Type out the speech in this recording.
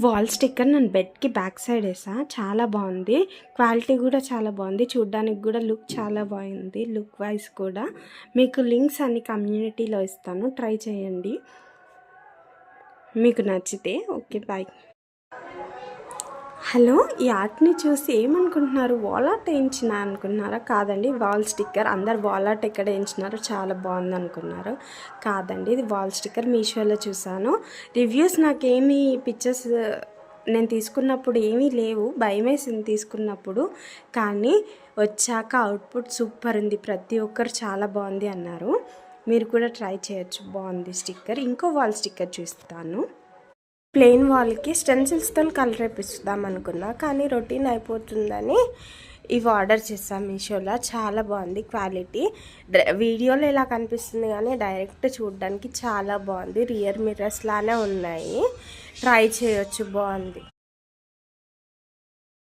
Wall sticker నేను బెడ్కి back side వేసా, చాలా బాగుంది. క్వాలిటీ కూడా చాలా బాగుంది, చూడ్డానికి కూడా లుక్ చాలా బాగుంది. లుక్ వైజ్ కూడా మీకు లింక్స్ అన్ని కమ్యూనిటీలో ఇస్తాను, ట్రై చేయండి మీకు నచ్చితే. Okay, bye. హలో, ఈ ఆర్ట్ని చూసి ఏమనుకుంటున్నారు? వాల్ ఆర్ట్ వేయించిన అనుకుంటున్నారా? కాదండి, వాల్ స్టిక్కర్. అందరు వాల్ ఆర్ట్ ఎక్కడ వేయించినారో చాలా బాగుంది అనుకున్నారు. కాదండి, ఇది వాల్ స్టిక్కర్. మీషోలో చూసాను రివ్యూస్. నాకేమీ పిక్చర్స్ నేను తీసుకున్నప్పుడు ఏమీ లేవు, భయమేసింది తీసుకున్నప్పుడు. కానీ వచ్చాక అవుట్పుట్ సూపర్ ఉంది, ప్రతి ఒక్కరు చాలా బాగుంది అన్నారు. మీరు కూడా ట్రై చేయొచ్చు, బాగుంది స్టిక్కర్. ఇంకో వాల్ స్టిక్కర్ చూస్తాను. ప్లెయిన్ వాల్కి స్టెన్సిల్స్తో కలర్ వేపిస్తాం అనుకున్నా, కానీ రొటీన్ అయిపోతుందని ఇవి ఆర్డర్ చేస్తాం మీషోలో. చాలా బాగుంది క్వాలిటీ. వీడియోలో ఇలా కనిపిస్తుంది కానీ డైరెక్ట్ చూడడానికి చాలా బాగుంది. రియర్ మిర్రర్స్ లానే ఉన్నాయి, ట్రై చేయొచ్చు, బాగుంది.